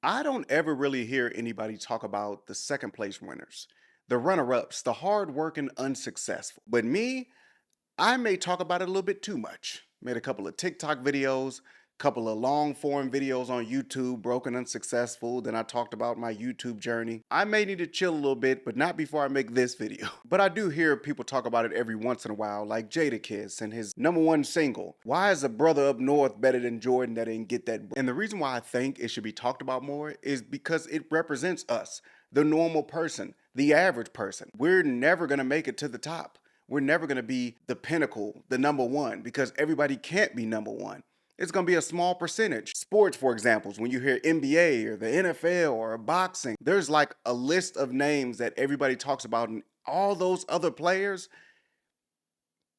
I don't ever really hear anybody talk about the second place winners, the runner ups, the hard working unsuccessful. But me, I may talk about it a little bit too much. Made a couple of TikTok videos, couple of long form videos on YouTube, broken unsuccessful. Then I talked about my YouTube journey. I may need to chill a little bit, but not before I make this video. But I do hear people talk about it every once in a while, like Jadakiss and his #1 single. Why is a brother up north better than Jordan that didn't get that? And the reason why I think it should be talked about more is because it represents us, the normal person, the average person. We're never gonna make it to the top. We're never going to be the pinnacle, the #1, because everybody can't be #1. It's going to be a small percentage. Sports, for examples, when you hear NBA or the NFL or boxing, there's like a list of names that everybody talks about, and all those other players,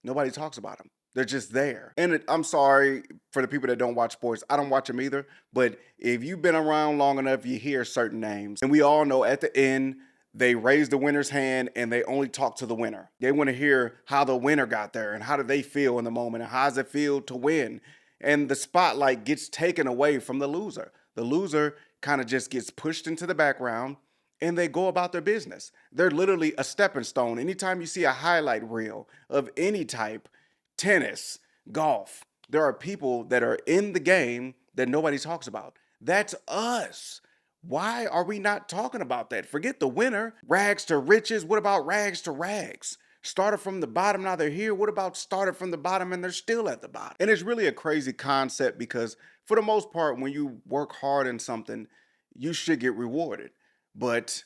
nobody talks about them. They're just there. And I'm sorry for the people that don't watch sports. I don't watch them either. But if you've been around long enough, you hear certain names. And we all know at the end, they raise the winner's hand and they only talk to the winner. They want to hear how the winner got there and how did they feel in the moment and how does it feel to win. And the spotlight gets taken away from the loser. The loser kind of just gets pushed into the background and they go about their business. They're literally a stepping stone. Anytime you see a highlight reel of any type, tennis, golf, there are people that are in the game that nobody talks about. That's us. Why are we not talking about that? Forget the winner, rags to riches. What about rags to rags? Started from the bottom, now they're here. What about started from the bottom and they're still at the bottom? And it's really a crazy concept because, for the most part, when you work hard in something, you should get rewarded. But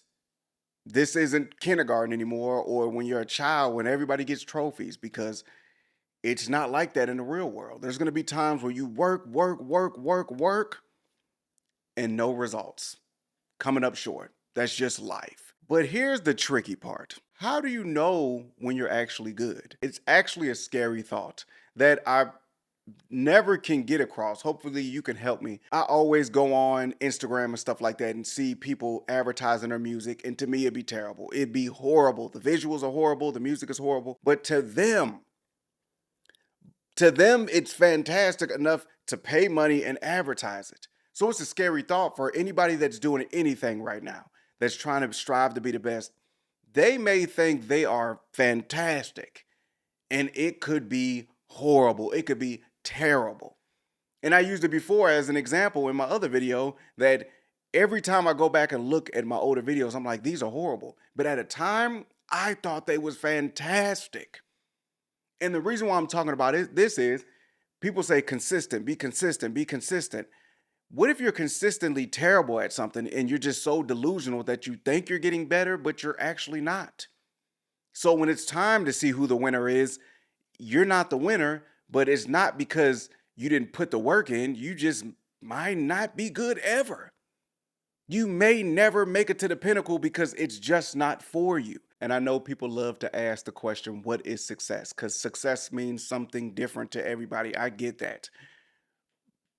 this isn't kindergarten anymore, or when you're a child, when everybody gets trophies, because it's not like that in the real world. There's going to be times where you work, and no results, coming up short. That's just life. But here's the tricky part. How do you know when you're actually good? It's actually a scary thought that I never can get across. Hopefully you can help me. I always go on Instagram and stuff like that and see people advertising their music, and to me it'd be terrible. It'd be horrible. The visuals are horrible, the music is horrible, but to them it's fantastic enough to pay money and advertise it. So it's a scary thought for anybody that's doing anything right now, that's trying to strive to be the best. They may think they are fantastic and it could be horrible. It could be terrible. And I used it before as an example in my other video that every time I go back and look at my older videos, I'm like, these are horrible. But at a time, I thought they was fantastic. And the reason why I'm talking about this is people say consistent, be consistent, be consistent. What if you're consistently terrible at something and you're just so delusional that you think you're getting better, but you're actually not? So when it's time to see who the winner is, you're not the winner, but it's not because you didn't put the work in. You just might not be good ever. You may never make it to the pinnacle because it's just not for you. And I know people love to ask the question, what is success? Because success means something different to everybody. I get that.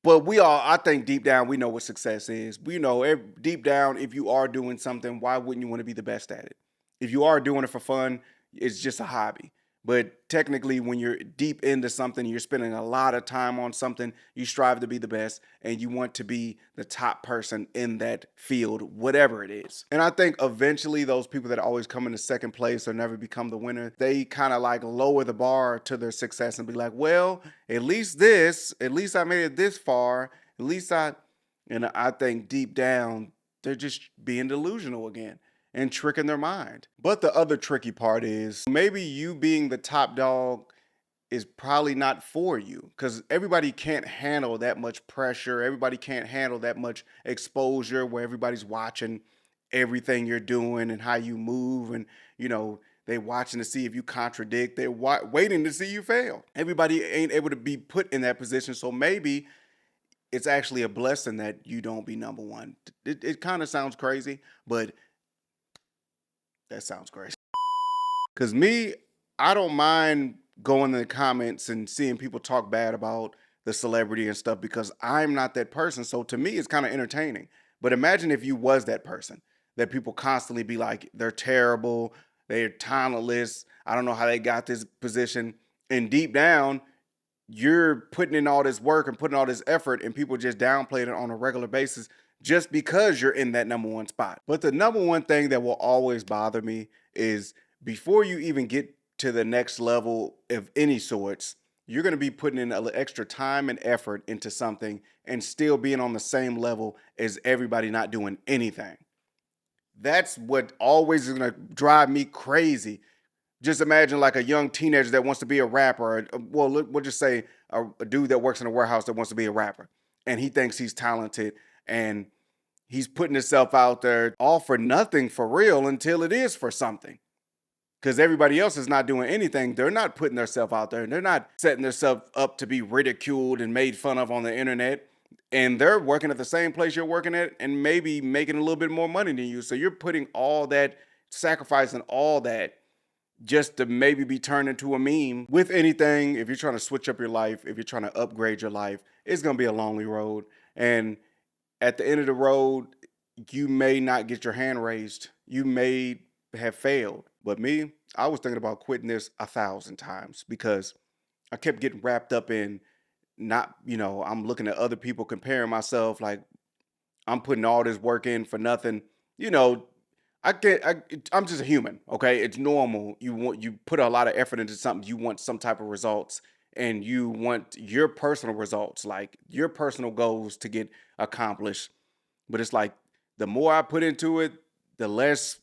But we all, I think deep down, we know what success is. We know deep down, if you are doing something, why wouldn't you want to be the best at it? If you are doing it for fun, it's just a hobby. But technically, when you're deep into something, you're spending a lot of time on something, you strive to be the best and you want to be the top person in that field, whatever it is. And I think eventually those people that always come into second place or never become the winner, they kind of like lower the bar to their success and be like, well, at least I made it this far. At least and I think deep down, they're just being delusional again and tricking their mind. But the other tricky part is maybe you being the top dog is probably not for you because everybody can't handle that much pressure. Everybody can't handle that much exposure where everybody's watching everything you're doing and how you move. And, they watching to see if you contradict. They're waiting to see you fail. Everybody ain't able to be put in that position. So maybe it's actually a blessing that you don't be #1. It kind of sounds crazy, but that sounds crazy. Cause me, I don't mind going in the comments and seeing people talk bad about the celebrity and stuff because I'm not that person. So to me, it's kind of entertaining. But imagine if you was that person that people constantly be like, they're terrible, they're talentless. I don't know how they got this position. And deep down, you're putting in all this work and putting all this effort, and people just downplay it on a regular basis just because you're in that number one spot. But the number one thing that will always bother me is before you even get to the next level of any sorts, you're going to be putting in a little extra time and effort into something and still being on the same level as everybody not doing anything. That's what always is going to drive me crazy. Just imagine like a young teenager that wants to be a rapper. Well, we'll just say a dude that works in a warehouse that wants to be a rapper, and he thinks he's talented, and he's putting himself out there all for nothing for real until it is for something. Because everybody else is not doing anything. They're not putting themselves out there. They're not setting themselves up to be ridiculed and made fun of on the internet. And they're working at the same place you're working at and maybe making a little bit more money than you. So you're putting all that, sacrificing all that just to maybe be turned into a meme. With anything, if you're trying to switch up your life, if you're trying to upgrade your life, it's going to be a lonely road. And at the end of the road, you may not get your hand raised. You may have failed. But me, I was thinking about quitting this 1,000 times because I kept getting wrapped up in not, I'm looking at other people, comparing myself like I'm putting all this work in for nothing. You know, I'm just a human, okay? It's normal. You put a lot of effort into something, you want some type of results, and you want your personal results, like your personal goals to get accomplished. But it's like the more I put into it, the less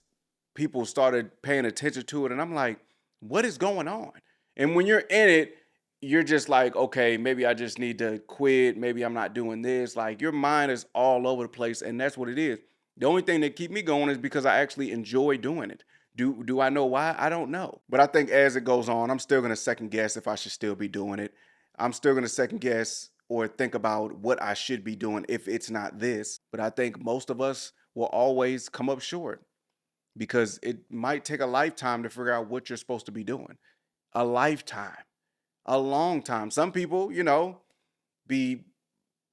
people started paying attention to it. And I'm like, what is going on? And when you're in it, you're just like, okay, maybe I just need to quit. Maybe I'm not doing this. Like your mind is all over the place. And that's what it is. The only thing that keep me going is because I actually enjoy doing it. Do I know why? I don't know. But I think as it goes on, I'm still going to second guess if I should still be doing it. I'm still going to second guess or think about what I should be doing if it's not this. But I think most of us will always come up short because it might take a lifetime to figure out what you're supposed to be doing. A lifetime, a long time. Some people, be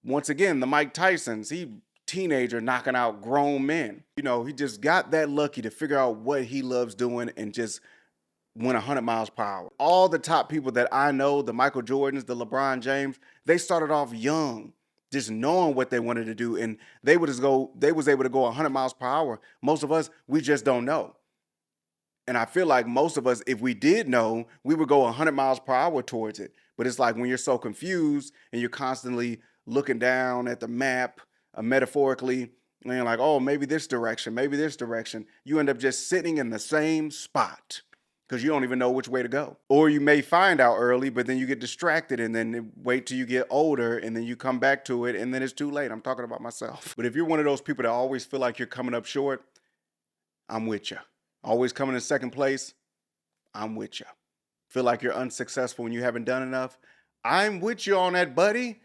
once again the Mike Tysons. He teenager knocking out grown men. He just got that lucky to figure out what he loves doing and just went 100 miles per hour. All the top people that I know, the Michael Jordans, the LeBron James, they started off young, just knowing what they wanted to do, and they was able to go 100 miles per hour. Most of us, we just don't know. And I feel like most of us, if we did know, we would go 100 miles per hour towards it. But it's like when you're so confused and you're constantly looking down at the map, metaphorically, and you're like, oh, maybe this direction, you end up just sitting in the same spot because you don't even know which way to go. Or you may find out early, but then you get distracted and then wait till you get older and then you come back to it and then it's too late. I'm talking about myself. But if you're one of those people that always feel like you're coming up short, I'm with you. Always coming in second place, I'm with you. Feel like you're unsuccessful when you haven't done enough, I'm with you on that, buddy.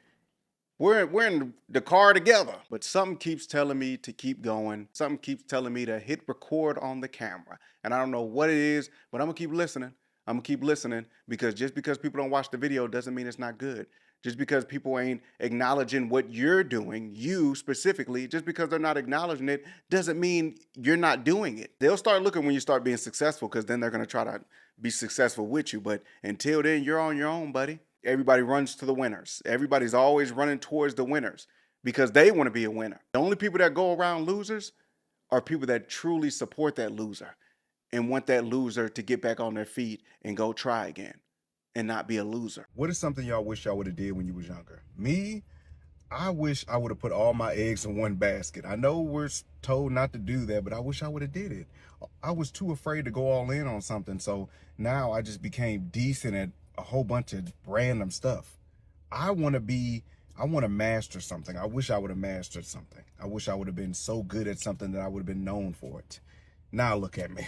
We're in the car together. But something keeps telling me to keep going. Something keeps telling me to hit record on the camera. And I don't know what it is, but I'm going to keep listening. I'm going to keep listening because just because people don't watch the video doesn't mean it's not good. Just because people ain't acknowledging what you're doing, you specifically, just because they're not acknowledging it doesn't mean you're not doing it. They'll start looking when you start being successful because then they're going to try to be successful with you. But until then, you're on your own, buddy. Everybody runs to the winners. Everybody's always running towards the winners because they want to be a winner. The only people that go around losers are people that truly support that loser and want that loser to get back on their feet and go try again and not be a loser. What is something y'all wish y'all would have did when you was younger? Me, I wish I would have put all my eggs in one basket. I know we're told not to do that, but I wish I would have did it. I was too afraid to go all in on something. So now I just became decent at a whole bunch of random stuff. I want to master something. I wish I would have mastered something. I wish I would have been so good at something that I would have been known for it. Now look at me.